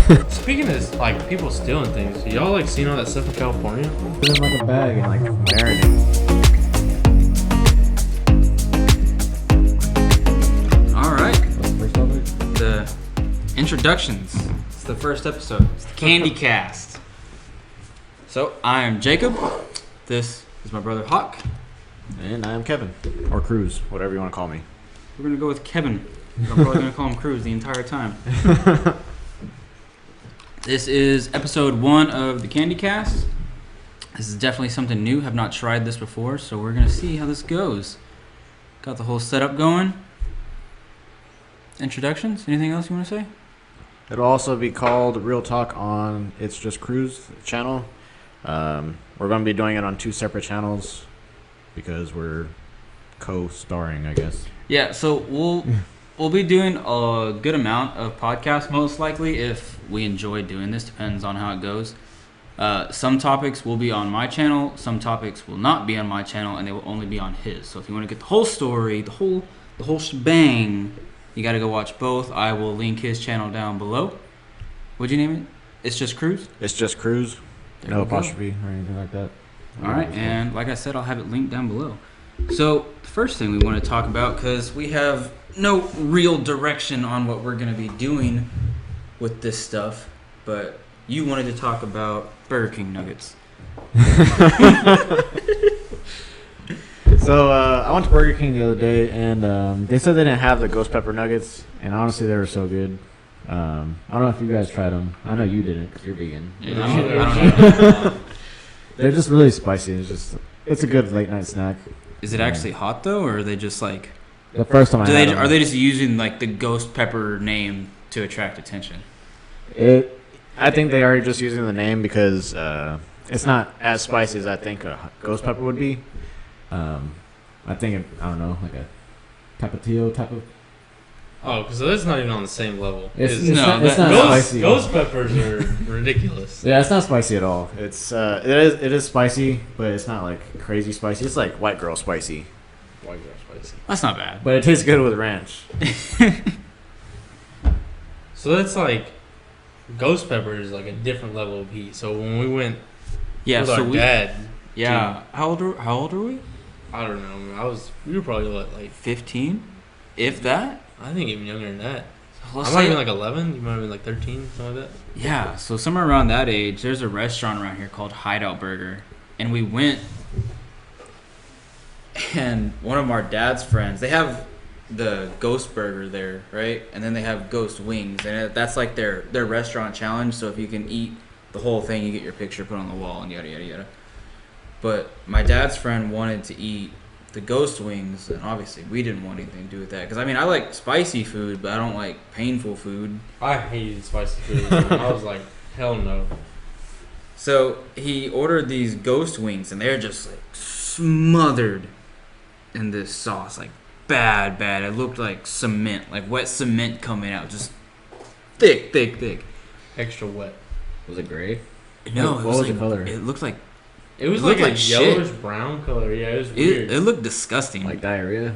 Speaking of like people stealing things, y'all like seen all that stuff in California? Put it in like a bag and like marinate. All right. What's the first topic? The introductions. It's the first episode. It's the Candy Cast. So I am Jacob. This is my brother Hawk. And I am Kevin. Or Cruz, whatever you want to call me. We're gonna go with Kevin. I'm probably gonna call him Cruz the entire time. This is episode 1 of the Candy Cast. This is definitely something new. Have not tried this before, so we're gonna see how this goes. Got the whole setup going. Introductions? Anything else you want to say? It'll also be called Real Talk on It's Just Cruz channel. We're going to be doing it on 2 separate channels because we're co-starring, I guess. Yeah, so we'll be doing a good amount of podcasts most likely if we enjoy doing this. Depends on how it goes. Some topics will be on my channel, some topics will not be on my channel, and they will only be on his. So if you want to get the whole story, the whole shebang, you got to go watch both. I will link his channel down below. What'd you name it? It's Just Cruz? It's Just Cruz. There No we go. apostrophe or anything like that. All right, and like I said, I'll have it linked down below. So the first thing we want to talk about, because we have no real direction on what we're going to be doing with this stuff, but you wanted to talk about Burger King nuggets. So I went to Burger King the other day, and they said they didn't have the ghost pepper nuggets, and honestly, they were so good. I don't know if you guys tried them. I know you didn't because you're vegan. Yeah, I don't know. They're just really spicy. It's a good late night snack. Is it actually hot though, or are they just like? The first time Are they just using like the ghost pepper name to attract attention? I think they are just using the name because it's not as spicy as I think a ghost pepper would be. I think I don't know, like a tapatio type of. Oh, because that's not even on the same level. It's not spicy. Ghost peppers are ridiculous. Yeah, it's not spicy at all. It is spicy, but it's not like crazy spicy. It's like white girl spicy. White girl spicy. That's not bad. But it tastes good with ranch. So that's like ghost pepper is like a different level of heat. So when we went with our dad, Yeah. How old are we? I don't know. We were probably like 15, if that. I think even younger than that. Let's I might have say- been like 11. You might have been like 13, something like that. Yeah, so somewhere around that age, there's a restaurant around here called Hideout Burger, and we went, and one of our dad's friends, they have the Ghost Burger there, right? And then they have Ghost Wings, and that's like their restaurant challenge. So if you can eat the whole thing, you get your picture put on the wall, and yada yada yada. But my dad's friend wanted to eat the ghost wings, and obviously we didn't want anything to do with that. Because I mean, I like spicy food, but I don't like painful food. I hated spicy food. I was like, hell no. So he ordered these ghost wings, and they're just like smothered in this sauce, like bad. It looked like cement, like wet cement coming out, just thick. Extra wet. Was it gray? No, What was the color? It looked like It was It like looked a like yellowish shit. brown color. Yeah, it was weird. it looked disgusting, Like diarrhea?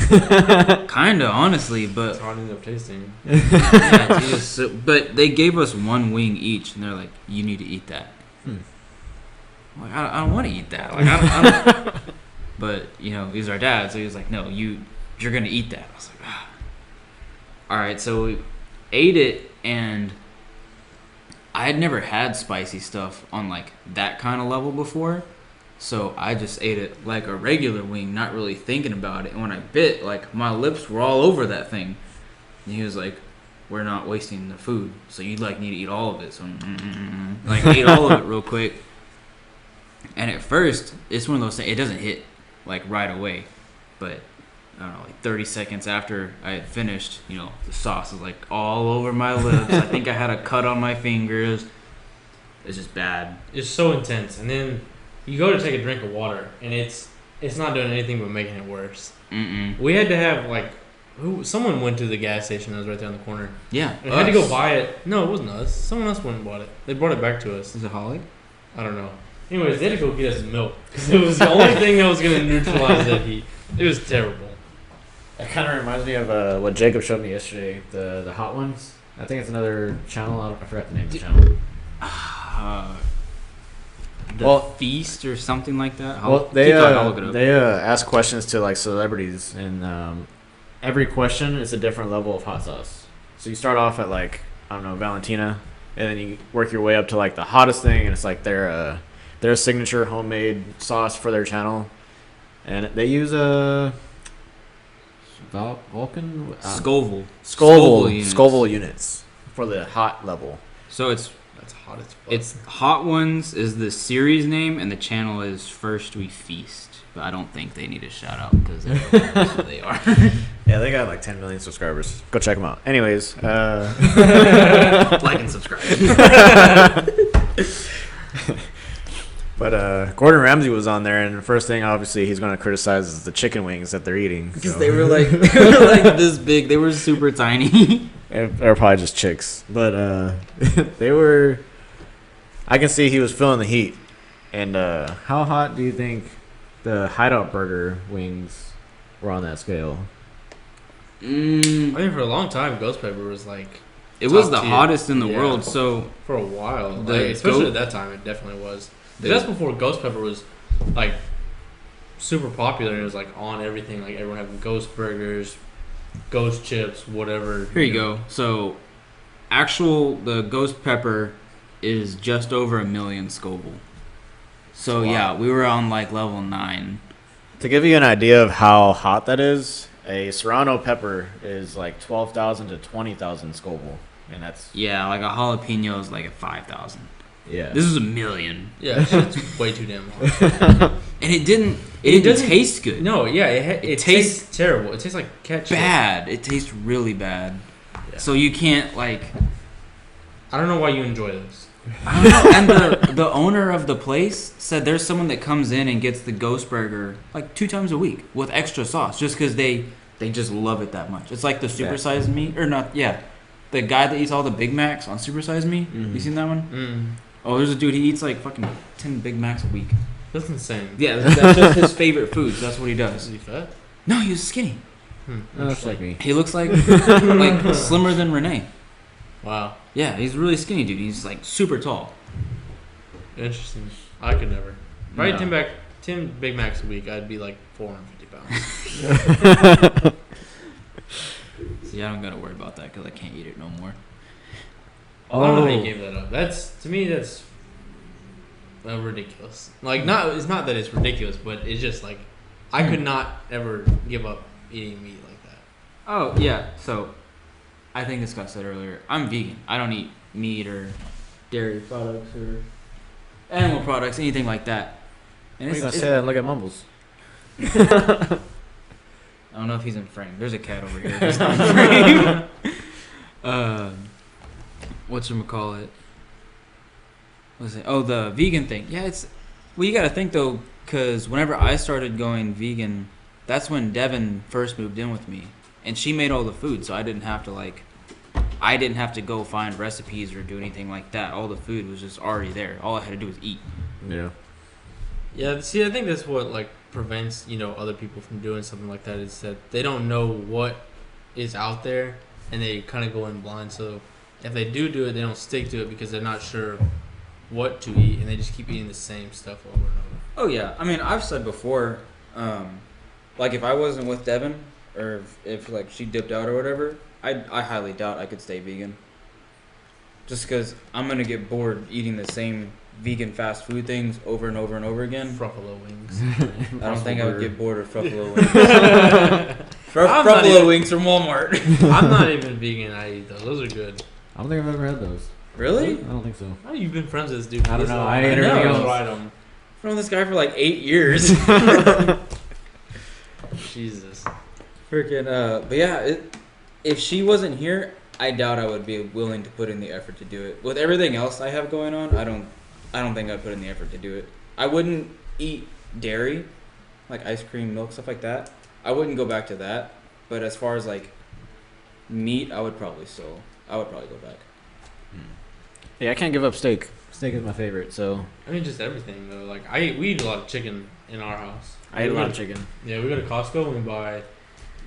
kinda honestly, but That's how I ended up tasting. yeah, dude, but they gave us one wing each, and they're like, "You need to eat that." I'm like, I don't want to eat that. Like, I don't. But you know, he's our dad, so he was like, "No, you're gonna eat that." I was like, "Ah." All right, so we ate it, and I had never had spicy stuff on like that kind of level before, so I just ate it like a regular wing, not really thinking about it. And when I bit, like my lips were all over that thing. And he was like, "We're not wasting the food, so you like need to eat all of it." So like ate all of it real quick. And at first, it's one of those things. It doesn't hit like right away, but I don't know, like 30 seconds after I had finished, you know, the sauce is like all over my lips. I think I had a cut on my fingers. It's just bad. It's so intense. And then you go to take a drink of water, and it's not doing anything but making it worse. We had to have like someone went to the gas station that was right there on the corner. Yeah. And had to go buy it. No, it wasn't us. Someone else went and bought it. They brought it back to us. Is it Holly? I don't know. Anyways, they had to go get us milk. It was the only thing that was going to neutralize that heat. It was terrible. It kind of reminds me of what Jacob showed me yesterday, the hot ones. I think it's another channel. I forgot the name of the channel. The Feast or something like that. They ask questions to like celebrities, and every question is a different level of hot sauce. So you start off at like, I don't know, Valentina, and then you work your way up to like the hottest thing, and it's like their signature homemade sauce for their channel, and they use a Vulcan Scoville units for the hot level. So that's hot as fuck. It's Hot Ones is the series name, and the channel is First We Feast. But I don't think they need a shout out because they are. Yeah, they got like 10 million subscribers. Go check them out. Anyways, like and subscribe. But Gordon Ramsay was on there, and the first thing obviously he's going to criticize is the chicken wings that they're eating. Because they were like this big. They were super tiny. They're probably just chicks, but they were. I can see he was feeling the heat. And how hot do you think the Hideout Burger wings were on that scale? I mean, for a long time, Ghost Pepper was like it was the hottest in the world. So for a while, especially at that time, it definitely was. That's before Ghost Pepper was like super popular. It was like on everything. Like everyone having Ghost Burgers, Ghost Chips, whatever. Here you go. So the Ghost Pepper is just over 1 million Scoville. So yeah, we were on like level 9. To give you an idea of how hot that is, a Serrano pepper is like 12,000 to 20,000 Scoville, and that's like a jalapeno is like at 5,000. Yeah, this is 1 million. Yeah, it's way too damn hot. And it didn't taste good. No, yeah, it tastes terrible. It tastes like ketchup. Bad. It tastes really bad. Yeah. So you can't like. I don't know why you enjoy this. I don't know. And the owner of the place said there's someone that comes in and gets the Ghost Burger like 2 times a week with extra sauce just because they just love it that much. It's like the Super Size Me or not? Yeah, the guy that eats all the Big Macs on Super Size Me. Mm-hmm. You seen that one? Mm-hmm. Oh, there's a dude. He eats like fucking 10 Big Macs a week. That's insane. Yeah, that's just his favorite food. So that's what he does. Is he fat? No, he was skinny. That's like me. He looks like slimmer than Renee. Wow. Yeah, he's really skinny, dude. He's like super tall. Interesting. I could never. If I ate 10 Big Macs a week, I'd be like 450 pounds. See, I don't gotta worry about that because I can't eat it no more. I don't know how you gave that up. To me, that's ridiculous. Like, it's not that it's ridiculous, but it's just like I could not ever give up eating meat like that. Oh yeah, so I think this got said earlier. I'm vegan. I don't eat meat or dairy products or animal products, anything like that. And what are you gonna say that? Look at Mumbles. I don't know if he's in frame. There's a cat over here. He's not in frame. Whatchamacallit? What was it? Oh, the vegan thing. Yeah, you got to think though, because whenever I started going vegan, that's when Devin first moved in with me, and she made all the food, so I didn't have to go find recipes or do anything like that. All the food was just already there. All I had to do was eat. Yeah. Yeah. See, I think that's what like prevents other people from doing something like that, is that they don't know what is out there and they kind of go in blind. So if they do it, they don't stick to it because they're not sure what to eat, and they just keep eating the same stuff over and over. Oh yeah, I mean, I've said before, like if I wasn't with Devin, or if like she dipped out or whatever, I highly doubt I could stay vegan. Just because I'm gonna get bored eating the same vegan fast food things over and over and over again. Fruffalo wings. I don't think I would get bored of Fruffalo wings. Fruffalo wings from Walmart. I'm not even vegan. I eat those. Those are good. I don't think I've ever had those. Really? I don't think so. How you've been friends with this dude? I don't know. I ain't everything else. I've known this guy for like 8 years. Jesus. Freaking. But yeah, if she wasn't here, I doubt I would be willing to put in the effort to do it. With everything else I have going on, I don't think I'd put in the effort to do it. I wouldn't eat dairy, like ice cream, milk, stuff like that. I wouldn't go back to that. But as far as like meat, I would probably go back. Yeah, I can't give up steak. Steak is my favorite, so. I mean, just everything though. Like we eat a lot of chicken in our house. I eat a lot of chicken. Yeah, we go to Costco and we buy,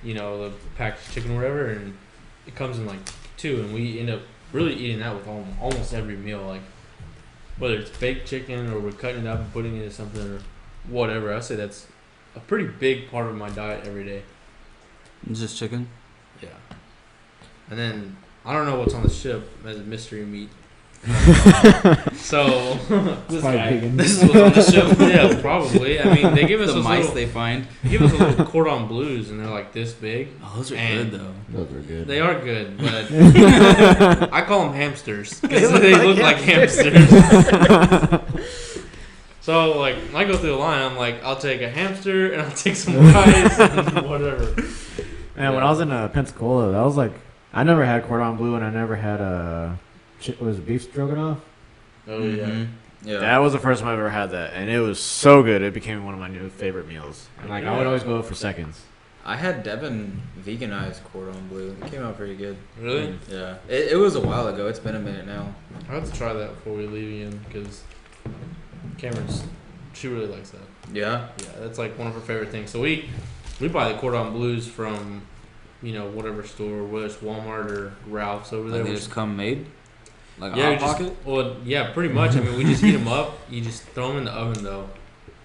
the packaged chicken or whatever, and it comes in like too, and we end up really eating that with almost every meal. Like whether it's baked chicken or we're cutting it up and putting it in something or whatever. I say that's a pretty big part of my diet every day. Just chicken? Yeah. And then I don't know what's on the ship as a mystery meat. So this is what's on the ship. Yeah, probably. I mean, they give us the mice little, they find. They give us a little cordon bleus, and they're like this big. Oh, those are good though. Those are good. They are good, but I call them hamsters because they look like hamsters. So like when I go through the line, I'm like, I'll take a hamster and I'll take some rice and whatever. Man, when I was in Pensacola, that was like I never had cordon bleu and I never had was it beef stroganoff? Oh yeah. Yeah. That was the first time I ever had that, and it was so good. It became one of my new favorite meals. And like I would always go for seconds. I had Devin veganized cordon bleu. It came out pretty good. Really? Yeah. It was a while ago. It's been a minute now. I have to try that before we leave again because she really likes that. Yeah. Yeah, that's like one of her favorite things. So we buy the cordon bleus from, whatever store, whether it's Walmart or Ralph's over there. They just come made? Like yeah, a hot pocket? Well, yeah, pretty much. I mean, we just heat them up. You just throw them in the oven though,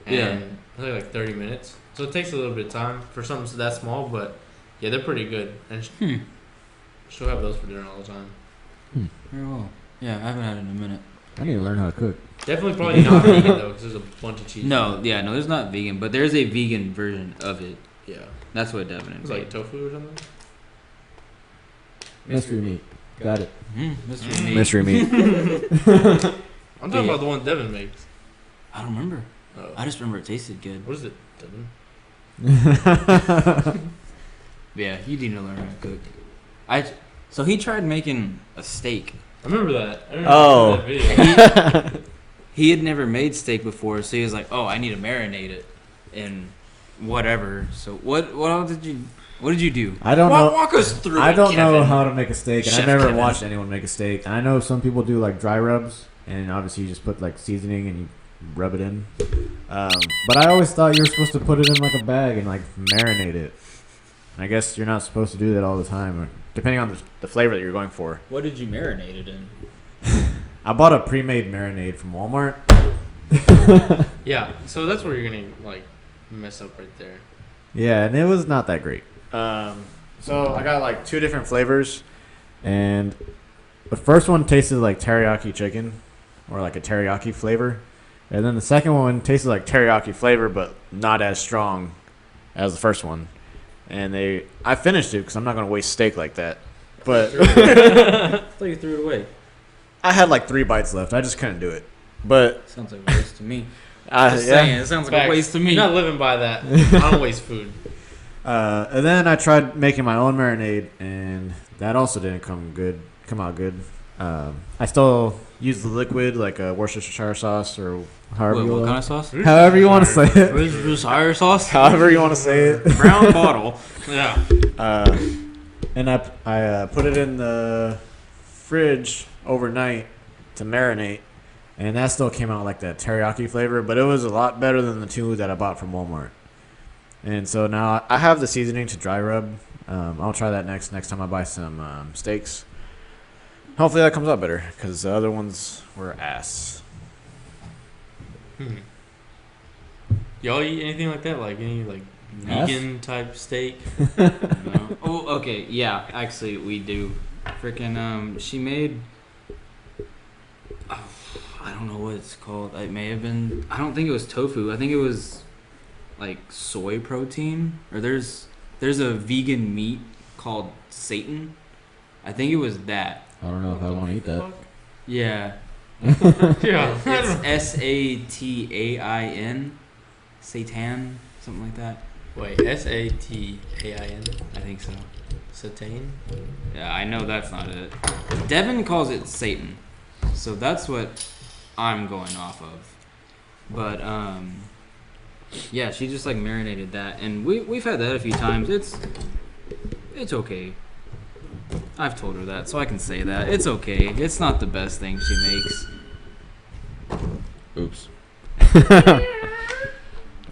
and Yeah. it's like 30 minutes. So it takes a little bit of time for something that small, but yeah, they're pretty good. And she'll have those for dinner all the time. Very well. Yeah, I haven't had it in a minute. I need to learn how to cook. Definitely probably not vegan though, because there's a bunch of cheese. No, there's not vegan, but there's a vegan version of it. Yeah. That's what Devin It's is. like tofu or something. Mystery meat. Got it. Mystery meat. Mystery meat. I'm talking about the one Devin makes. I don't remember. Oh. I just remember it tasted good. What is it, Devin? Yeah, you need to learn how to cook. So he tried making a steak. I remember that. I remember Oh. that video. He had never made steak before, so he was like, "Oh, I need to marinate it in whatever." So what else did you do? I don't know. Walk us through. I don't know Kevin. how to make a steak, and Chef I never Kevin. watched anyone make a steak. And I know some people do like dry rubs, and obviously you just put like seasoning and you rub it in. But I always thought you were supposed to put it in like a bag and like marinate it. I guess you're not supposed to do that all the time, or depending on the flavor that you're going for. What did you marinate it in? I bought a pre-made marinade from Walmart. Yeah, so that's where you're gonna like mess up right there. Yeah, and it was not that great. So I got like 2 different flavors, and the first one tasted like teriyaki chicken, or like a teriyaki flavor, and then the second one tasted like teriyaki flavor, but not as strong as the first one. And I finished it because I'm not gonna waste steak like that. But I thought you threw it away. I had like 3 bites left. I just couldn't do it. But Sounds like a waste to me. Just Saying, it sounds like Facts. a waste to me. You're not living by that. I don't waste food. And then I tried making my own marinade, and that also didn't come out good. I still use the liquid, like a Worcestershire sauce, or however What kind of sauce? however you want to say it. Worcestershire sauce. However you want to say it. Brown bottle. Yeah. And I put it in the fridge overnight to marinate, and that still came out like that teriyaki flavor, but it was a lot better than the 2 that I bought from Walmart. And so now I have the seasoning to dry rub. I'll try that next time I buy some steaks. Hopefully that comes out better, because the other ones were ass. Y'all eat anything like that? Like any like vegan type steak? No. Oh, okay. Yeah, actually, we do. Freaking, she made. I don't know what it's called. It may have been. I don't think it was tofu. I think it was like soy protein. Or there's a vegan meat called Satan. I think it was that. I don't know if I want to eat that. Yeah. Yeah. It's Satain. Satan, something like that. Wait, Satain? I think so. Satan? Yeah, I know that's not it. Devin calls it Satan, so that's what I'm going off of. But yeah, she just like marinated that, and we've had that a few times. It's okay. I've told her that, so I can say that it's okay. It's not the best thing she makes. Oops.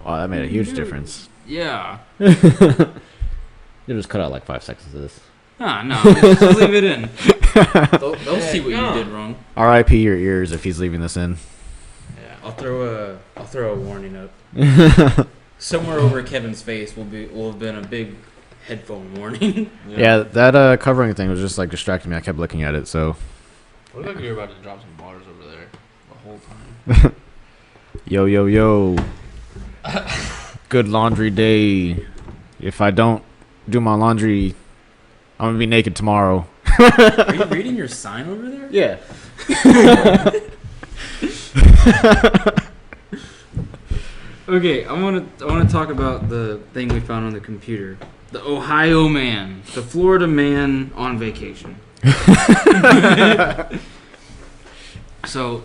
Wow, that made a huge difference. Yeah. You just cut out like 5 seconds of this. No, just leave it in. They'll see what you did wrong. R.I.P. your ears if he's leaving this in. Yeah, I'll throw a warning up. Somewhere over Kevin's face will have been a big headphone warning. Yeah, that covering thing was just like distracting me. I kept looking at it, so. What if you're about to drop some bars over there the whole time? Yo. Good laundry day. If I don't do my laundry, I'm gonna be naked tomorrow. Are you reading your sign over there? Yeah. Okay, I want to talk about the thing we found on the computer. The Ohio man, the Florida man on vacation. So,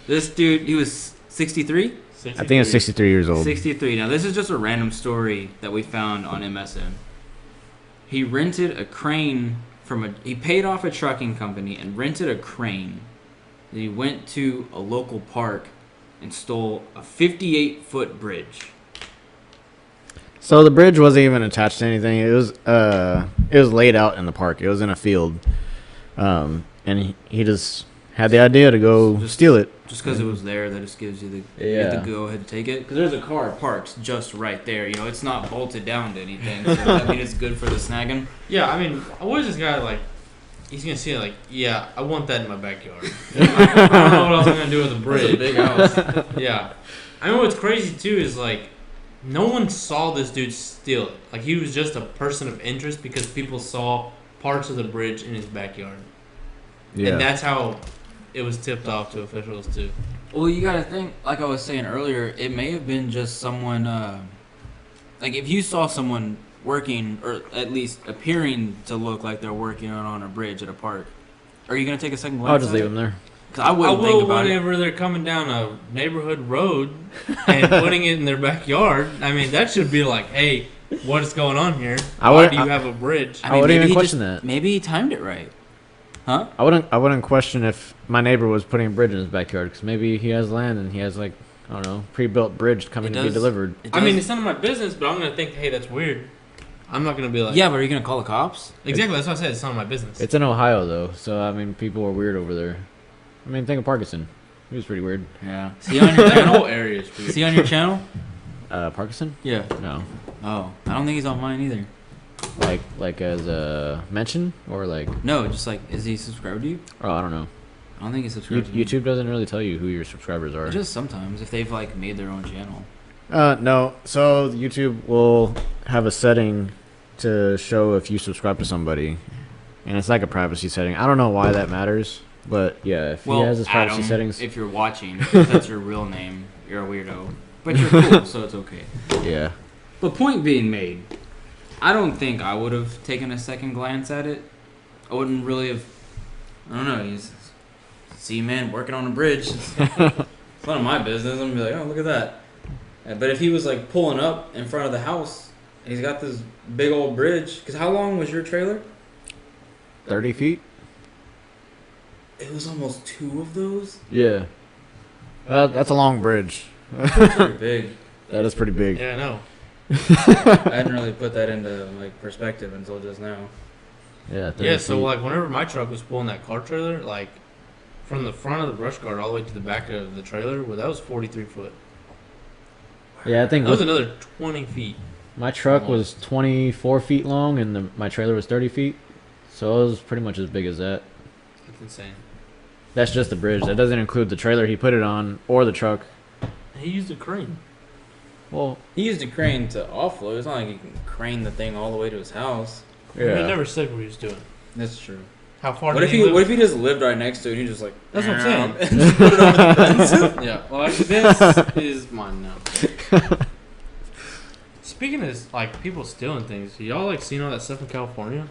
this dude, he was 63? I think it's 63 years old. 63. Now, this is just a random story that we found on MSN. He rented a crane he paid off a trucking company and rented a crane. Then he went to a local park and stole a 58-foot bridge. So the bridge wasn't even attached to anything. It was laid out in the park. It was in a field, and he just had the idea to go steal it. Just because it was there, that just gives you the go ahead to take it. Because there's a car parked just right there. You know, it's not bolted down to anything. So I mean, it's good for the snagging. Yeah, I mean, what is this guy like? He's gonna see it like, yeah, I want that in my backyard. I don't know what else I'm gonna do with a bridge. It's a big house. Yeah, I mean, what's crazy too is like, no one saw this dude steal it. Like, he was just a person of interest because people saw parts of the bridge in his backyard. Yeah, and that's how it was tipped off to officials too. Well, you gotta think, like I was saying earlier, it may have been just someone. Like, if you saw someone working, or at least appearing to look like they're working on a bridge at a park, are you gonna take a second glance? I'll just leave them there. Cause I wouldn't think about whenever they're coming down a neighborhood road and putting it in their backyard. I mean, that should be like, hey, what is going on here? Why do you have a bridge? I wouldn't even question that. Maybe he timed it right. Huh? I wouldn't question if my neighbor was putting a bridge in his backyard, because maybe he has land and he has, like, I don't know, pre-built bridge coming to be delivered. I mean, it's none of my business, but I'm gonna think, hey, that's weird. I'm not gonna be like, yeah, but are you gonna call the cops? Exactly, that's what I said. It's none of my business. It's in Ohio though, so I mean, people are weird over there. I mean, think of Parkinson. He was pretty weird. Yeah. See on your that whole area is weird. See on your channel? Parkinson? Yeah. No. Oh, I don't think he's on mine either. Like as a mention, or like? No, just like, is he subscribed to you? Oh, I don't know. I don't think he's subscribed to you. YouTube doesn't really tell you who your subscribers are. Just sometimes, if they've like made their own channel. No. So YouTube will have a setting to show if you subscribe to somebody, and it's like a privacy setting. I don't know why that matters, but yeah, if he has his privacy settings. If you're watching, if that's your real name, you're a weirdo. But you're cool, so it's okay. Yeah. But point being made, I don't think I would have taken a second glance at it. I wouldn't really have. I don't know. See, man, working on a bridge. It's none of my business. I'm gonna be like, oh, look at that. But if he was like pulling up in front of the house, and he's got this big old bridge. Because how long was your trailer? 30 feet. It was almost 2 of those. Yeah. That's a long bridge. That's pretty big. That is pretty big. Yeah, I know. I hadn't really put that into like perspective until just now. Yeah. Yeah. So like, whenever my truck was pulling that car trailer, like from the front of the brush guard all the way to the back of the trailer, well, that was 43 foot. Yeah, I think that was another 20 feet. My truck was 24 feet long, and my trailer was 30 feet. So it was pretty much as big as that. That's insane. That's just the bridge. That doesn't include the trailer he put it on, or the truck. He used a crane. Well, he used a crane to offload. It's not like he can crane the thing all the way to his house. Yeah. He never said what he was doing. That's true. How far? What if he just lived right next to it? And he just like. That's what I'm saying. And just put it over the fence. Yeah. Well, actually, this is mine now. Speaking of like people stealing things, y'all like seen all that stuff in California?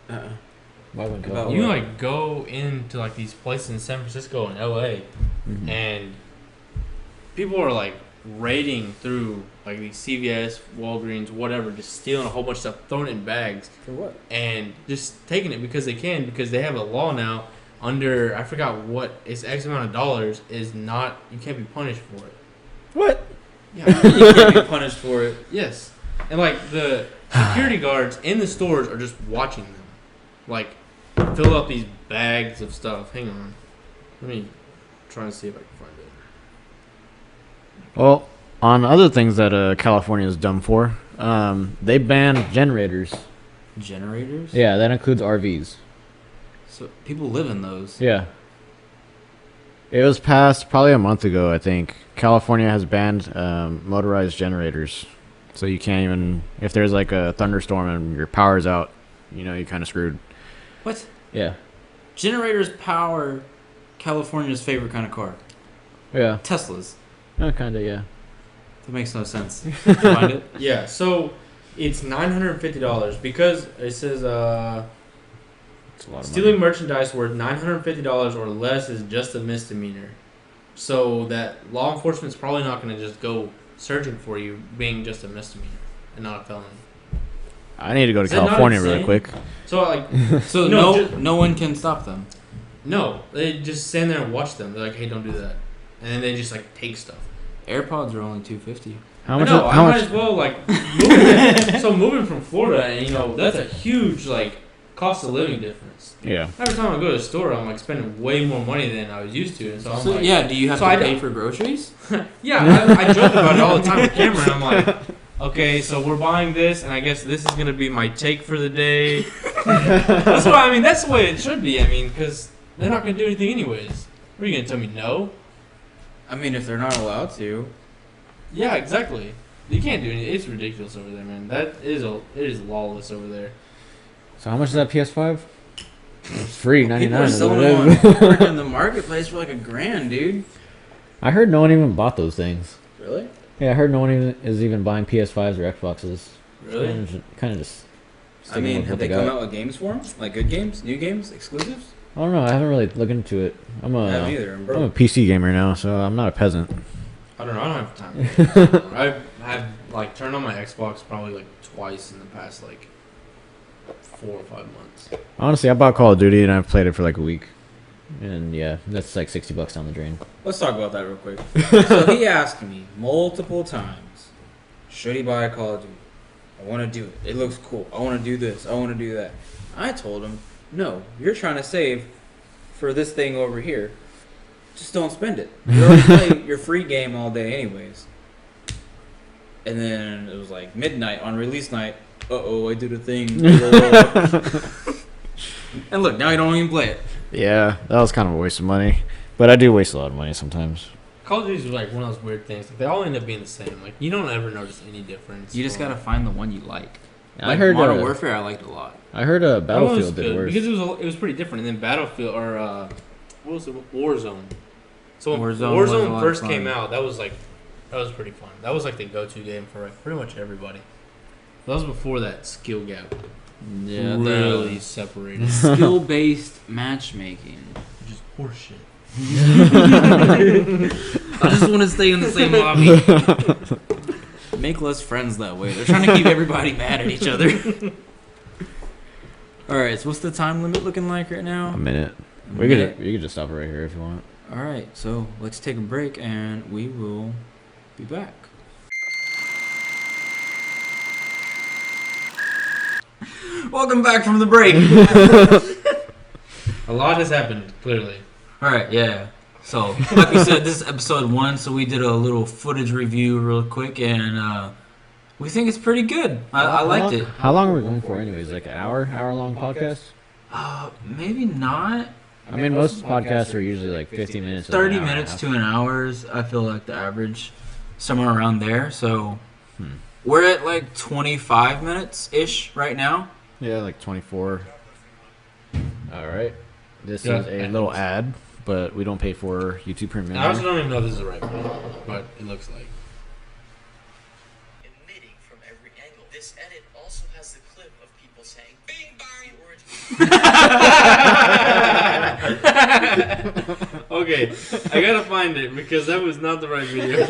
Why wouldn't About you what? like go into like these places in San Francisco and LA, and people are like raiding through like these CVS, Walgreens, whatever, just stealing a whole bunch of stuff, throwing it in bags. For what? And just taking it because they can, because they have a law now under, I forgot what, it's X amount of dollars, is not, you can't be punished for it. What? Yeah. You can't be punished for it. Yes. And like the security guards in the stores are just watching them. like fill up these bags of stuff. Hang on, let me try and see if I can find it. Well, on other things that California is dumb for, they banned generators. Generators? Yeah, that includes RVs. So people live in those. Yeah. It was passed probably a month ago, I think. California has banned motorized generators. So you can't even, if there's like a thunderstorm and your power's out, you know, you're kind of screwed. What? Yeah. Generators power California's favorite kind of car. Yeah. Teslas. Oh, kind of, yeah. That makes no sense. Did you find it? Yeah, so it's $950 because it says It's a lot of stealing money. merchandise worth $950 or less is just a misdemeanor. So that law enforcement's probably not going to just go searching for you being just a misdemeanor and not a felony. I need to go to Is that not California really insane? quick. So like, So No, no one can stop them. no, they just stand there and watch them. They're like, hey, don't do that, and then they just like take stuff. AirPods are only $250. How much? No, How I much? might as well like move. So moving from Florida, and you know that's a huge like cost of living difference. Yeah. Every time I go to the store, I'm like spending way more money than I was used to, and so I'm So like, yeah, do you have So to I pay don't- for groceries? yeah, I joke about it all the time with Cameron. I'm like, okay, so we're buying this, and I guess this is gonna be my take for the day. That's what I mean. That's the way it should be. I mean, because they're not gonna do anything anyways. What are you gonna tell me? No. I mean, if they're not allowed to. Yeah, exactly. You can't do anything. It's ridiculous over there, man. It is lawless over there. So how much is that PS5? It's free, $99. People are is selling what them it on is. freaking the marketplace for like $1,000, dude. I heard no one even bought those things. Really? Yeah, I heard no one even is even buying PS5s or Xboxes. Really? Kind of just. I sticking mean, with have what they got. come out with games for them? Like good games, new games, exclusives? I don't know. I haven't really looked into it. I'm I haven't a either. I'm I'm broke. a PC gamer now, so I'm not a peasant. I don't know. I don't have time. I've like turned on my Xbox probably like twice in the past like 4 or 5 months. Honestly, I bought Call of Duty and I've played it for like a week, and yeah, that's like $60 down the drain. Let's talk about that real quick. So he asked me multiple times, should he buy a Call of Duty? I want to do it. It looks cool. I want to do this. I want to do that. I told him, no, you're trying to save for this thing over here. Just don't spend it. You already play your free game all day anyways. And then it was like midnight on release night. I did a thing. And look, now you don't even play it. Yeah, that was kind of a waste of money, but I do waste a lot of money sometimes. Call of Duty is like one of those weird things. Like, they all end up being the same. Like you don't ever notice any difference. You just from- gotta find the one you like. I Like heard Modern Warfare, I liked a lot. I heard That one was Battlefield did good worse. because it was pretty different. And then Battlefield or what was it? Warzone. So when Warzone was a lot Warzone of first fun. came out, that was pretty fun. That was like the go-to game for like pretty much everybody. That was before that skill gap Yeah, really separated, the skill-based matchmaking. which is horseshit. I just want to stay in the same lobby. Make less friends that way. They're trying to keep everybody mad at each other. All right, so what's the time limit looking like right now? A minute. A minute? You could just stop it right here if you want. All right, so let's take a break and we will be back. Welcome back from the break. A lot has happened, clearly. All right, yeah. So, like we said, this is episode 1, so we did a little footage review real quick, and we think it's pretty good. I liked it. How long are we going for anyways? Like an hour long podcast? Maybe not. I mean, most podcasts are usually like 50 minutes. to 30 an hour and a minutes half. to an hour, I feel like the average, somewhere around there. So, Hmm. we're at like 25 minutes-ish right now. Yeah, like 24. All right. This Yeah. is a little ad, but we don't pay for YouTube Premium. I also don't even know if this is the right one, but it looks like. Emitting from every angle. This edit also has the clip of people saying "Bing bang" the origin. Okay, I gotta find it because that was not the right video.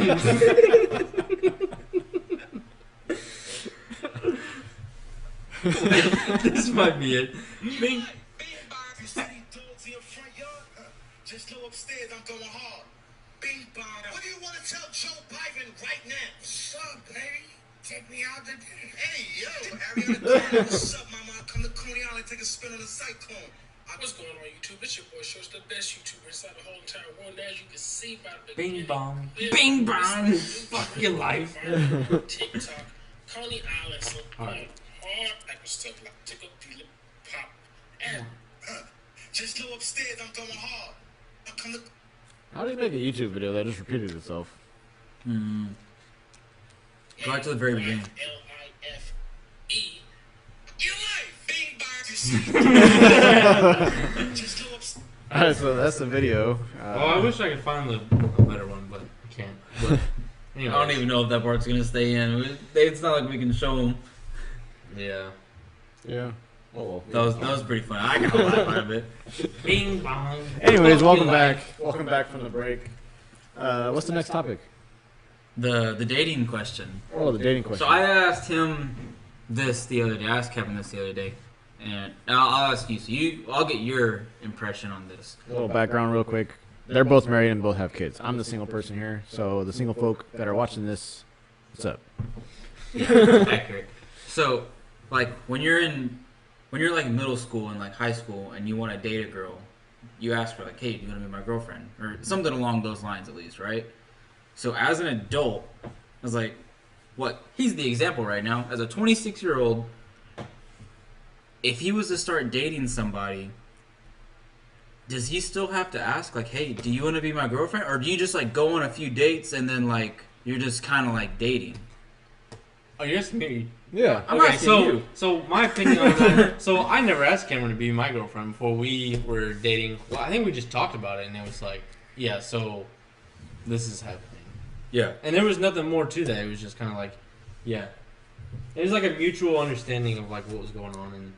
This might be it. Bing. Bing bang. You city dogs in your front yard? Just know upstairs I'm going hard. Bing bang. What do you want to tell Joe Biden right now? What's up, baby? Take me out to dinner. Hey, yo, Ariana, what's up, mama? I come to Coney Island, take a spin on the cyclone. What's going on YouTube? It's your boy Shorts, the best YouTuber inside the whole entire world. As you can see by the Bing bong. Bing bong. Fuck your life. TikTok, Coney Island, so hard type of stuff like tickle, peel, pop, and Just go upstairs, I'm going hard. I come to... How do you make a YouTube video that just repeated itself? Go back to the very beginning. Life. Your life! Bing bang! Just go upstairs. Alright, so that's the video. Oh, I wish I could find a better one, but I can't. But anyway. I don't even know if that part's gonna stay in. It's not like we can show them. Yeah. Yeah. Oh, That was pretty funny. I got a laugh out of it. Bing bong. anyways, welcome Fuck your back. life. Welcome back from the break. What's the next topic? The dating question. Oh, the dating question. So I asked him this the other day. I asked Kevin this the other day, and I'll ask you. So I'll get your impression on this. A little background real quick. They're both married and both have kids. I'm the single person here, so the single folk that are watching this, what's up? Yeah, accurate. So, like when you're like middle school and like high school and you want to date a girl, you ask her like, "Hey, do you want to be my girlfriend?" or something along those lines, at least, right? So as an adult, I was like, "What?" He's the example right now. As a 26-year-old, if he was to start dating somebody, does he still have to ask like, "Hey, do you want to be my girlfriend?" or do you just like go on a few dates and then like you're just kind of like dating? Oh, you're asking me. Yeah. I'm Okay, asking so you. so my opinion on that. So I never asked Cameron to be my girlfriend before we were dating. Well, I think we just talked about it, and it was like, yeah, so this is happening. Yeah. And there was nothing more to that. It was just kind of like, yeah, it was like a mutual understanding of like what was going on, and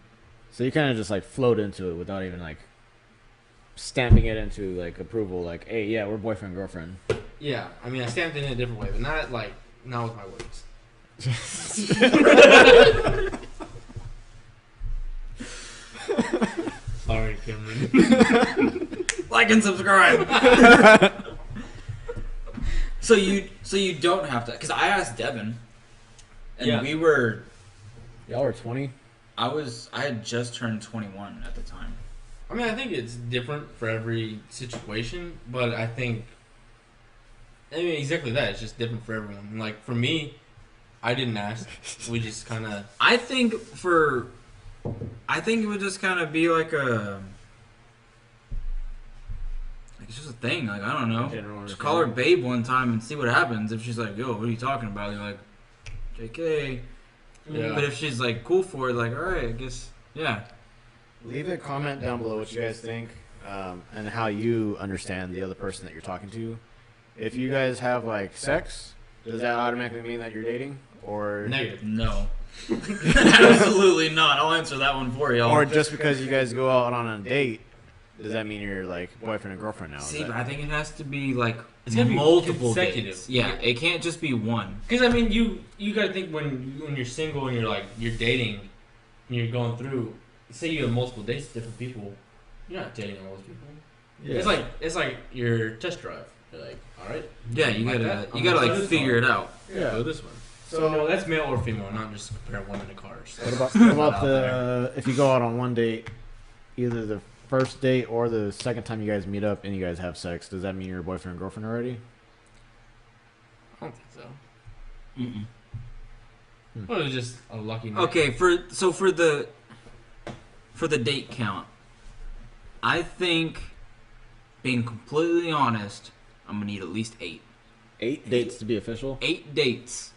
So you kind of just like float into it without even like stamping it into like approval. Like, hey, yeah, we're boyfriend girlfriend. yeah. I mean, I stamped it in a different way, but not with my words. Sorry, Cameron. Like and subscribe. So you don't have to, because I asked Devin, and Yeah. we were. Y'all are 20. I had just turned 21 at the time. I mean, I think it's different for every situation, but I mean, exactly that. It's just different for everyone. And like, for me, I didn't ask. We just kind of... I think it would just kind of be like it's just a thing. Like, I don't know. General Just call her babe one time and see what happens. If she's like, yo, what are you talking about? You're like, JK. Yeah. But if she's like cool for it, like, all right, I guess, yeah. Leave a comment down below what you guys think and how you understand the other person that you're talking to. If you guys have like sex, does that automatically mean that you're dating? Or Negative. No. Absolutely not. I'll answer that one for y'all. or just because you guys go out on a date, does that mean you're like boyfriend and girlfriend now? Is See, that- but I think it has to be like It's gotta be multiple consecutive. dates. Yeah, it can't just be one. Because, I mean, you got to think when you're single and you're dating and you're going through, say you have multiple dates with different people, you're not dating all those people. Yeah. It's like your test drive. You're like, all right. Yeah, you like gotta that. you I'm gotta gonna like start figure this it out. Yeah. Go this one. So So no, that's male or female, not just compare women to cars. what about if you go out on one date, either the first date or the second time you guys meet up and you guys have sex, does that mean you're boyfriend and girlfriend already? I don't think so. Mm-mm. Well, it was just a lucky night. Okay, for the date count, I think, being completely honest, I'm gonna need at least 8. 8 dates to be official? 8 dates.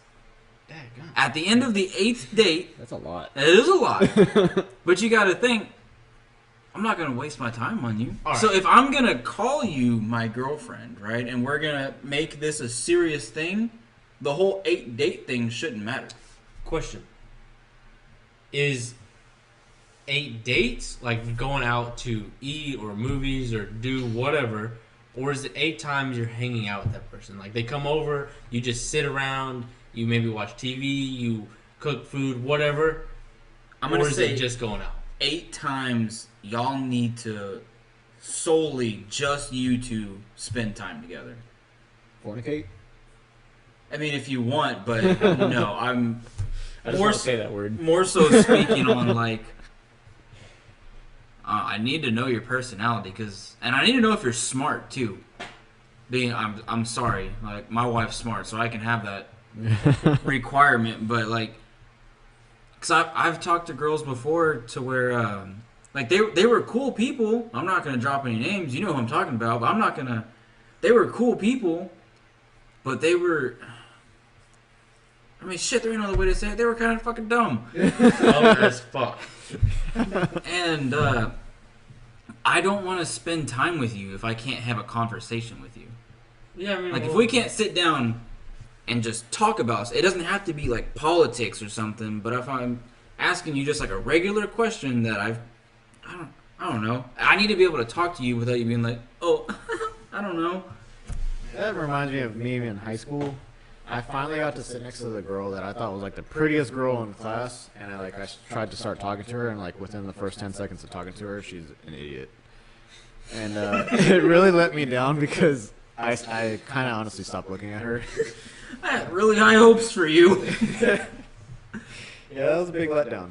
Daggone. At the end of the 8th date, That's a lot. it is a lot. But you gotta think, I'm not gonna waste my time on you. All right. So if I'm gonna call you my girlfriend, right, and we're gonna make this a serious thing, the whole 8 date thing shouldn't matter. Question: is 8 dates like going out to eat or movies or do whatever, or is it 8 times you're hanging out with that person? Like they come over, you just sit around, you maybe watch TV, you cook food, whatever. I'm gonna or is say it just going out? 8 times y'all need to solely just you two spend time together. Fornicate? I mean, if you want, but no, I'm I just more want to say that word. more so speaking on like I need to know your personality and I need to know if you're smart too. I'm sorry, like my wife's smart, so I can have that requirement, but like, cause I've talked to girls before to where like they were cool people. I'm not gonna drop any names. You know who I'm talking about, but I'm not gonna. They were cool people, but they were. I mean, shit. There ain't no other way to say it. They were kind of fucking dumb. Dumb as fuck. And I don't want to spend time with you if I can't have a conversation with you. Yeah, I mean, Like, if we can't sit down and just talk about it, doesn't have to be like politics or something. But if I'm asking you just like a regular question that I don't know. I need to be able to talk to you without you being like, oh, I don't know. That reminds me of me in high school. I finally got to sit next to the girl that I thought was like the prettiest girl in class, and I tried to start talking to her, and like within the first 10 seconds of talking to her, she's an idiot. And it really let me down because I kind of honestly stopped looking at her. I had really high hopes for you. Yeah, that was a big letdown.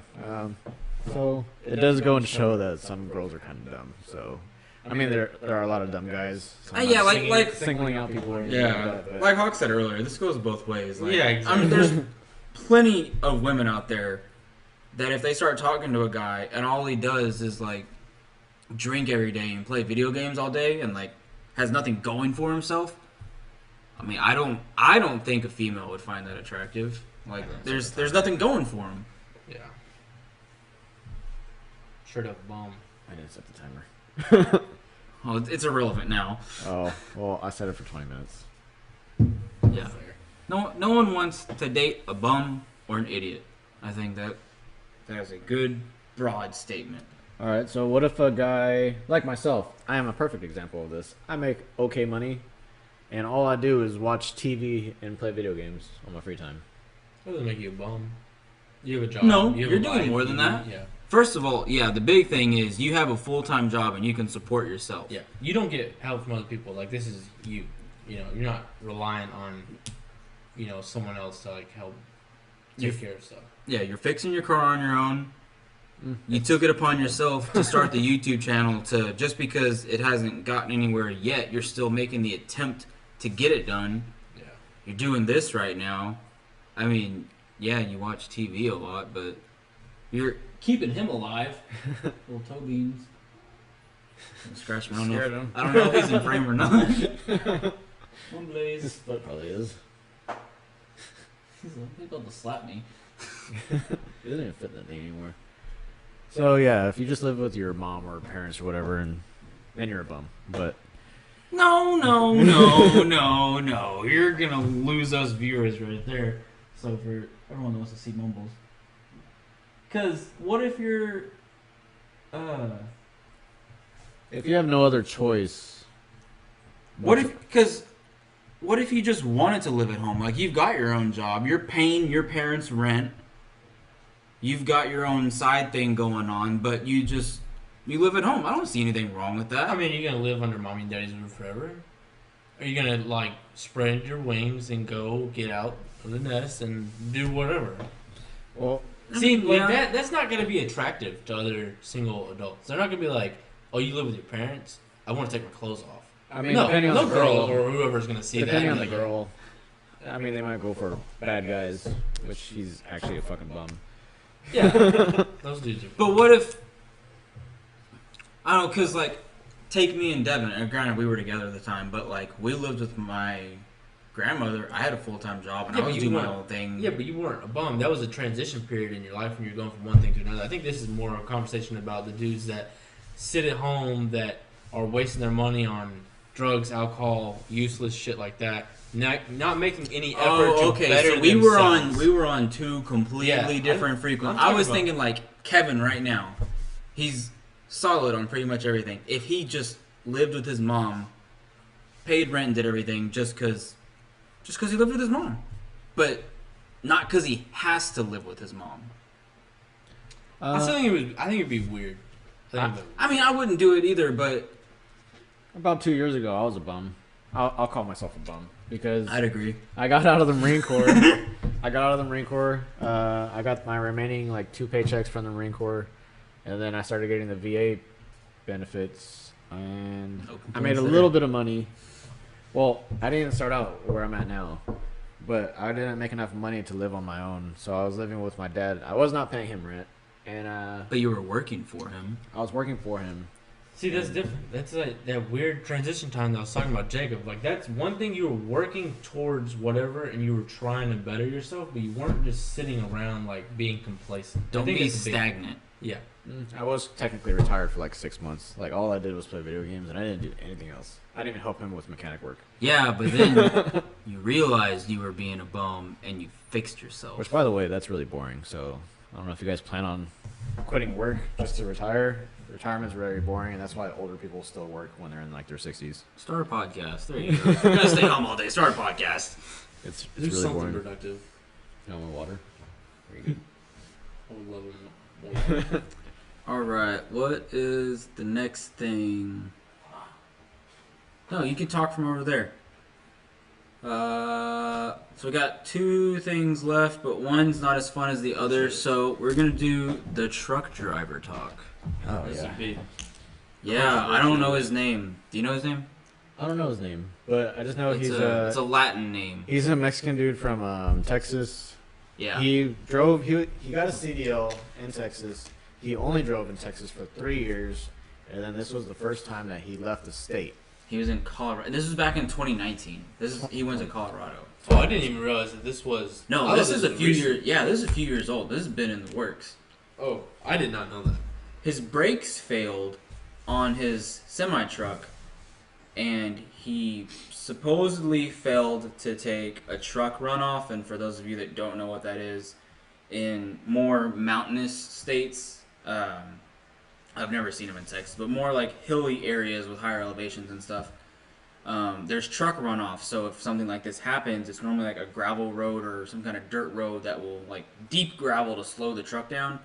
So it does go and show that some girls are kind of dumb. So I mean, there are a lot of dumb guys. So I'm Yeah, not like singling out people. Or anything yeah, like that, but like Hawk said earlier, this goes both ways. Like, Yeah, I mean, there's plenty of women out there that if they start talking to a guy and all he does is like drink every day and play video games all day and like has nothing going for himself. I mean, I don't think a female would find that attractive. Like, there's nothing going for him. Yeah. Straight up bomb. I didn't set the timer. Well, it's irrelevant now. Oh, well, I set it for 20 minutes. Yeah. No one wants to date a bum or an idiot. I think that is a good broad statement. All right, so what if a guy like myself, I am a perfect example of this. I make okay money, and all I do is watch TV and play video games on my free time. That doesn't make you a bum. You have a job. No, you have you're a doing life, more than that. Yeah. First of all, yeah, the big thing is you have a full-time job and you can support yourself. Yeah. You don't get help from other people. Like, this is you. You know, you're not reliant on, you know, someone else to, like, help take care of stuff. Yeah, you're fixing your car on your own. You took it upon yourself to start the YouTube channel to just because it hasn't gotten anywhere yet, you're still making the attempt to get it done. Yeah. You're doing this right now. I mean, yeah, you watch TV a lot, but you're keeping him alive. Little toe beans. Scratch me. I don't know if he's in frame or not. One blaze. His foot probably is. He's about to slap me. It doesn't even fit that thing anymore. So yeah, if you just live with your mom or parents or whatever, and then you're a bum. But No. You're gonna lose us viewers right there. So for everyone that wants to see mumbles. Cause what if you're if you have no other choice, what if you just wanted to live at home? Like, you've got your own job, you're paying your parents' rent, you've got your own side thing going on, but you live at home. I don't see anything wrong with that. I mean, you're going to live under mommy and daddy's roof forever? Are you going to, like, spread your wings and go get out of the nest and do whatever? well, See, like, yeah. that's not going to be attractive to other single adults. They're not going to be like, oh, you live with your parents? I want to take my clothes off. I mean, No, depending on no the girl girl, or whoever's going to see depending that. on the like, girl, I mean, they might go for bad guys, which he's actually a fucking bum. Yeah, those dudes are. But what if, I don't know, because, like, take me and Devin, and granted we were together at the time, but, like, we lived with my grandmother. I had a full-time job, and Yeah, I but was you doing my weren't- own thing. Yeah, but you weren't a bum. That was a transition period in your life when you're going from one thing to another. I think this is more of a conversation about the dudes that sit at home that are wasting their money on drugs, alcohol, useless shit like that. Not making any effort to better so we themselves. were on two completely Yeah, different frequencies. I'm I was talking thinking like Kevin right now. He's solid on pretty much everything. If he just lived with his mom, paid rent and did everything just because he lived with his mom, but not because he has to live with his mom. I still think I think it'd be weird. I mean, I wouldn't do it either, but About 2 years ago, I was a bum. I'll call myself a bum because I'd agree. I got out of the Marine Corps. I got my remaining like 2 paychecks from the Marine Corps, and then I started getting the VA benefits, and I made a little bit of money. Well, I didn't start out where I'm at now, but I didn't make enough money to live on my own, so I was living with my dad. I was not paying him rent, and But you were working for him. I was working for him. See, that's different. That's like that weird transition time that I was talking about, Jacob. Like, that's one thing, you were working towards whatever, and you were trying to better yourself, but you weren't just sitting around, like, being complacent. Don't be it's a big- stagnant. Yeah. I was technically retired for like 6 months. Like all I did was play video games, and I didn't do anything else. I didn't even help him with mechanic work. Yeah, but then you realized you were being a bum and you fixed yourself. Which, by the way, that's really boring. So I don't know if you guys plan on quitting work just to retire. Retirement's very boring, and that's why older people still work when they're in like their 60s. Start a podcast. There you go. You're gonna stay home all day. Start a podcast. It's Do really something boring. productive. You know, water. Very good. I would love it more. All right. What is the next thing? No, you can talk from over there. So we got 2 things left, but one's not as fun as the other. So we're gonna do the truck driver talk. Oh This yeah. would be Yeah, I don't know his name. Do you know his name? I don't know his name, but I just know It's a Latin name. he's a Mexican dude from Texas. Yeah. He drove. He got a CDL in Texas. He only drove in Texas for 3 years, and then this was the first time that he left the state. He was in Colorado. This was back in 2019. He went to Colorado. Oh, I didn't even realize that this was. No, I this thought is a was few recent. years. Yeah, this is a few years old. This has been in the works. Oh, I did not know that. His brakes failed on his semi truck, and he supposedly failed to take a truck runoff. And for those of you that don't know what that is, in more mountainous states, I've never seen them in Texas, but more like hilly areas with higher elevations and stuff. There's truck runoff, so if something like this happens, it's normally like a gravel road or some kind of dirt road that will like deep gravel to slow the truck down,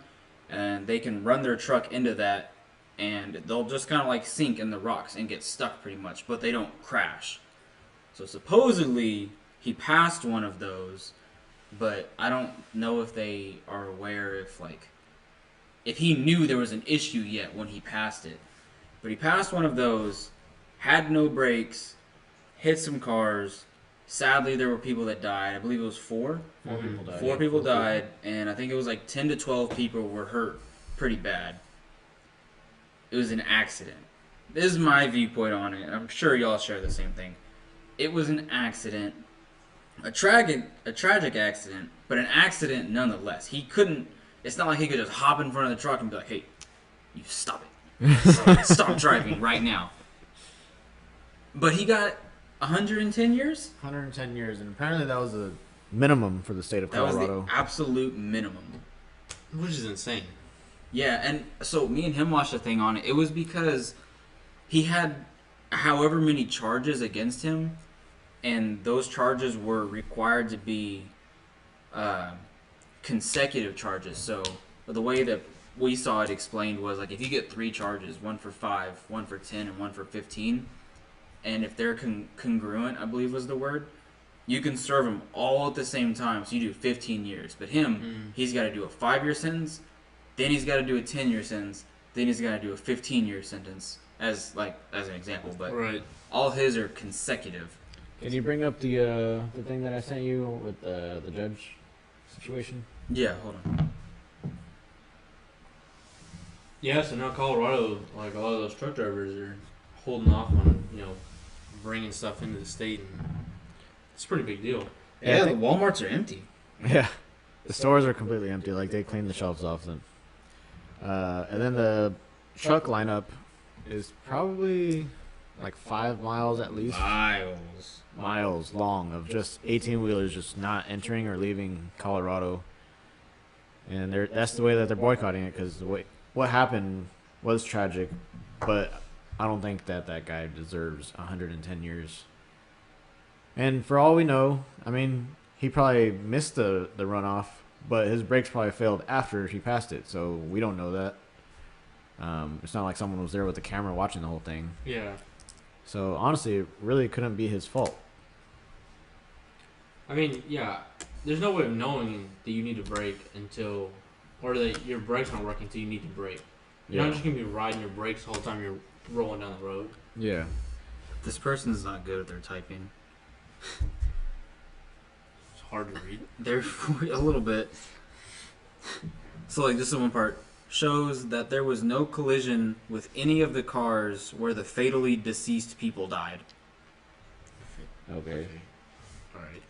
and they can run their truck into that, and they'll just kind of like sink in the rocks and get stuck pretty much, but they don't crash. So supposedly he passed one of those, but I don't know if they are aware if he knew there was an issue yet when he passed it. But he passed one of those, had no brakes, hit some cars. Sadly, there were people that died. I believe it was 4. 4 people died. 4 people died, and I think it was like 10 to 12 people were hurt pretty bad. It was an accident. This is my viewpoint on it. I'm sure y'all share the same thing. It was an accident. A tragic accident, but an accident nonetheless. He couldn't... It's not like he could just hop in front of the truck and be like, hey, you stop it. Stop driving right now. But he got 110 years? 110 years, and apparently that was the minimum for the state of That was Colorado. the absolute minimum. Which is insane. Yeah, and so me and him watched a thing on it. It was because he had however many charges against him, and those charges were required to be consecutive charges. So the way that we saw it explained was like if you get 3 charges, 1 for 5, 1 for 10, and 1 for 15, and if they're congruent, I believe was the word, you can serve them all at the same time. So you do 15 years. But him, he's got to do a 5-year sentence, then he's got to do a 10-year sentence, then he's got to do a 15-year sentence as an example. But Right. all his are consecutive. Can you bring up the thing that I sent you with the judge situation? Yeah, hold on. Yeah, so now Colorado, like a lot of those truck drivers are holding off on, bringing stuff into the state, and it's a pretty big deal. Yeah, I the think- Walmarts are empty. Yeah, the stores are completely empty. Like they cleaned the shelves off them. And then the truck lineup is probably like 5 miles at least. Miles long of just 18-wheelers just not entering or leaving Colorado. And that's the way that they're boycotting it, because what happened was tragic, but I don't think that guy deserves 110 years. And for all we know, I mean, he probably missed the runoff, but his brakes probably failed after he passed it, so we don't know that. It's not like someone was there with the camera watching the whole thing. Yeah. So honestly, it really couldn't be his fault. I mean, yeah, there's no way of knowing that you need to brake until, or that your brakes aren't working until you need to brake. You're not just gonna be riding your brakes the whole time you're rolling down the road. Yeah. This person's not good at their typing. It's hard to read. They're a little bit. So like this is one part shows that there was no collision with any of the cars where the fatally deceased people died. Okay. All right.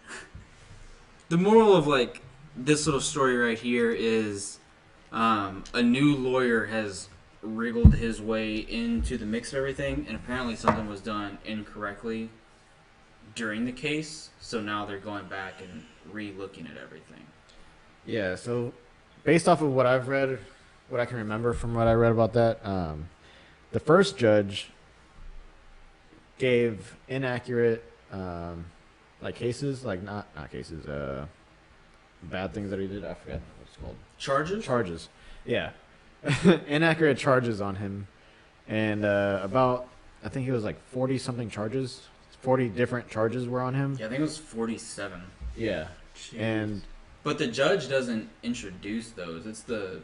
The moral of like this little story right here is a new lawyer has wriggled his way into the mix of everything, and apparently something was done incorrectly during the case, so now they're going back and re-looking at everything. Yeah, so based off of what I've read, what I can remember from what I read about that, the first judge gave inaccurate like cases, like not cases, bad things that he did. I forget what it's called. Charges. Yeah. Inaccurate charges on him. And about, I think he was like 40 something charges. 40 different charges were on him. Yeah, I think it was 47. Yeah. Jeez. And But the judge doesn't introduce those. It's the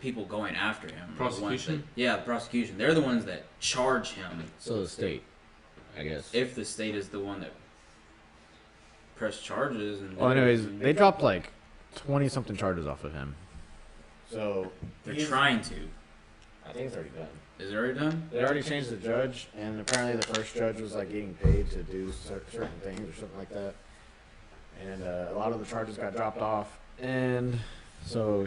people going after him. are the ones Prosecution? that- yeah, the prosecution. They're the ones that charge him. so the state, I guess. If the state is the one that pressed charges. And Well, anyways, they dropped like 20 something charges off of him. So they're trying to. I think it's already done. Is it already done? They already changed the judge, and apparently the first judge was like getting paid to do certain things or something like that. And a lot of the charges got dropped off, and so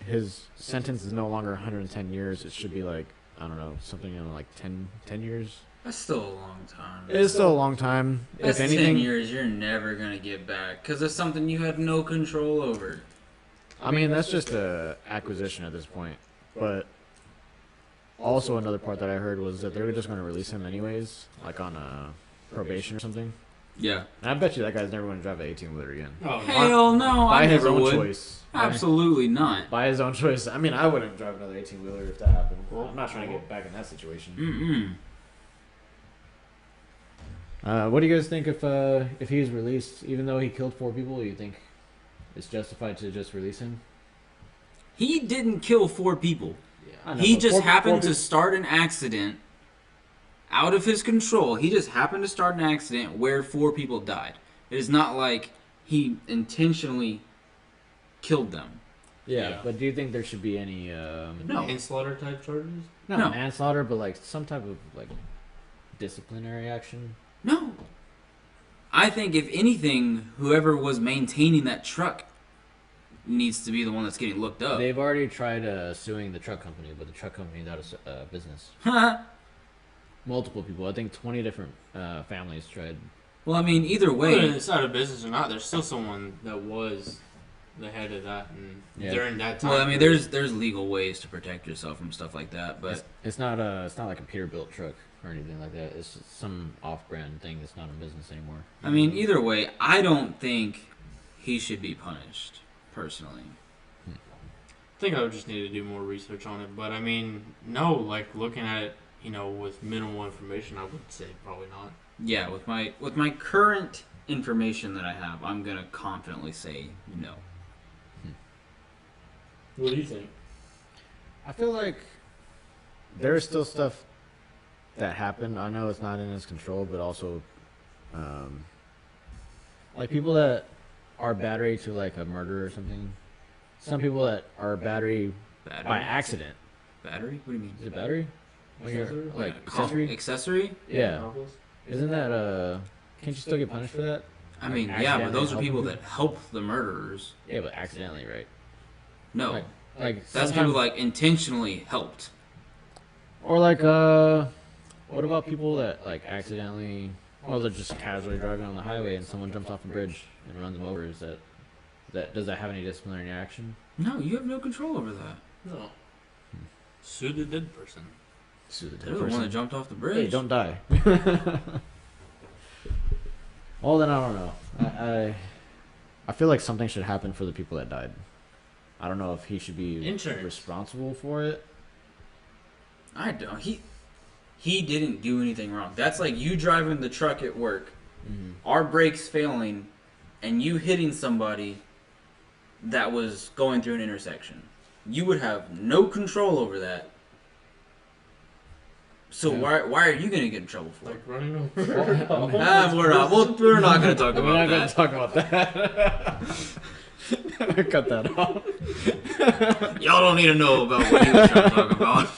his sentence is no longer 110 years. It should be like, I don't know, something in like 10 years. That's still a long time. It is still a long time. That's If anything, 10 years you're never going to get back because it's something you had no control over. I mean, that's just a acquisition at this point. But also another part that I heard was that they were just going to release him anyways, like on probation or something. Yeah. And I bet you that guy's never going to drive an 18-wheeler again. Oh, Hell no, By I his never own would. choice. Absolutely not. By his own choice. I mean, I wouldn't drive another 18-wheeler if that happened. I'm not trying to get back in that situation. What do you guys think if he's released, even though he killed 4 people? Do you think it's justified to just release him? He didn't kill 4 people. I know, He but just 4 happened to people- start an accident out of his control. He just happened to start an accident where 4 people died. It is not like he intentionally killed them. Yeah, but do you think there should be any No. manslaughter type charges? not No. manslaughter, but like some type of like disciplinary action? No. I think if anything, whoever was maintaining that truck needs to be the one that's getting looked up. They've already tried suing the truck company, but the truck company's out of business. Multiple people. I think 20 different families tried. Well, I mean, either Whether way, it's out of business or not, there's still someone that was the head of that, and Yeah. during that time. well, I mean, there's legal ways to protect yourself from stuff like that, but It's not like a Peterbilt truck or anything like that. It's some off-brand thing that's not in business anymore. I mean, either way, I don't think he should be punished, personally. I think I would just need to do more research on it, but I mean, no, like looking at it, with minimal information, I would say probably not. Yeah, with my current information that I have, I'm gonna confidently say no. What do you think? I feel like there's still stuff that happened. I know it's not in his control, but also, like people that are battery to like a murder or something. Some people that are battery Battery? by accident. Battery? What do you mean? Is it battery? When you're, Accessory? like Accessory? accessory? Accessory? Yeah. Isn't that can't you still get punished for that? I Like, mean, yeah, but accidentally those are helping people people? that help the murderers. Yeah, but accidentally, right? No, Like that's sometimes- people like intentionally helped. Or like what about people that like accidentally, well, they're just casually driving on the highway and someone jumps off a bridge and runs them over? Is that does that have any disciplinary action? No, you have no control over that. No. Sue the dead person. Sue the dead They're the one that person. jumped off the bridge. Hey, don't die. Well, then I don't know. I feel like something should happen for the people that died. I don't know if he should be Insurance. responsible for it. I don't. He he didn't do anything wrong. That's like you driving the truck at work, Mm-hmm. our brakes failing, and you hitting somebody that was going through an intersection. You would have no control over that. So Yeah. why are you gonna get in trouble for it? Like running over. We're not gonna talk We're not about going that. to talk about that. Cut that off. Y'all don't need to know about what he was trying to talk about.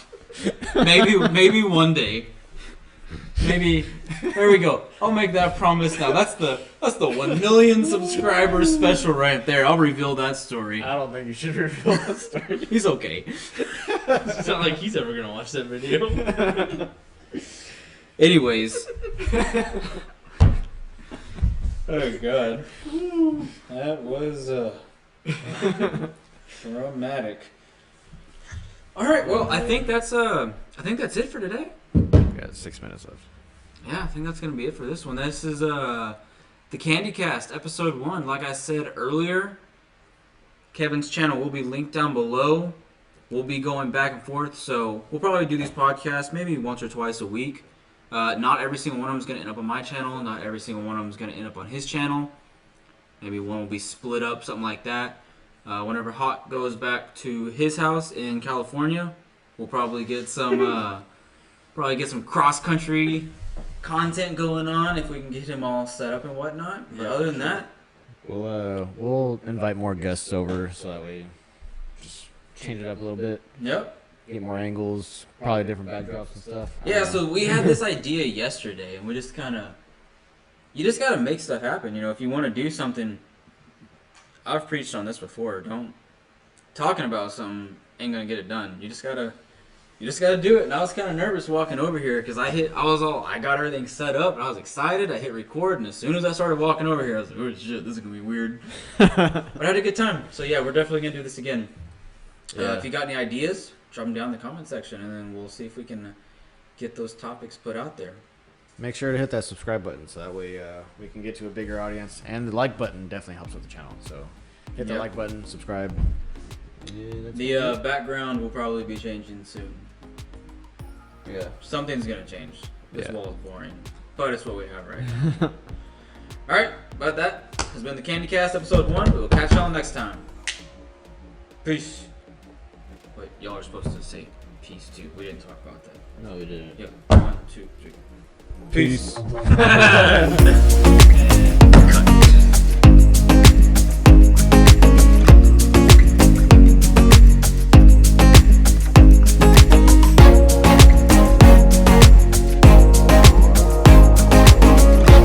Maybe one day. Maybe there we go. I'll make that promise now. That's the 1 million subscribers special right there. I'll reveal that story. I don't think you should reveal that story. He's okay. It's not like he's ever gonna watch that video. Anyways. Oh god. That was traumatic. Alright, well I think that's it for today. We got 6 minutes left. Yeah, I think that's gonna be it for this one. This is the Candy Cast, episode 1. Like I said earlier, Kevin's channel will be linked down below. We'll be going back and forth, so we'll probably do these podcasts maybe once or twice a week. Not every single one of them is going to end up on my channel. Not every single one of them is going to end up on his channel. Maybe one will be split up, something like that. Whenever Hawk goes back to his house in California, we'll probably get some cross-country content going on if we can get him all set up and whatnot. But other than that, We'll invite more guests over so that way just change it up a little bit. yep. Get more angles, probably different backdrops and stuff. I Yeah, don't know. so we had this idea yesterday, and we just you just gotta make stuff happen. You know, if you want to do something, I've preached on this before. Talking about something ain't gonna get it done. You just gotta do it. And I was kind of nervous walking over here because I got everything set up and I was excited. I hit record, and as soon as I started walking over here, I was like, oh shit, this is gonna be weird. But I had a good time. So yeah, we're definitely gonna do this again. Yeah. If you got any ideas, drop them down in the comment section, and then we'll see if we can get those topics put out there. Make sure to hit that subscribe button so that way we can get to a bigger audience. And the like button definitely helps with the channel. So hit the Yep. like button, subscribe. Yeah, that's The it. background will probably be changing soon. Yeah, something's gonna change. This Yeah. wall is boring, but it's what we have right now. All right, but that has been the Candy Cast episode 1. We will catch y'all next time. Peace. Wait, y'all are supposed to say peace too. We didn't talk about that. No, we didn't. Yep. 1, 2, 3. Peace. Peace.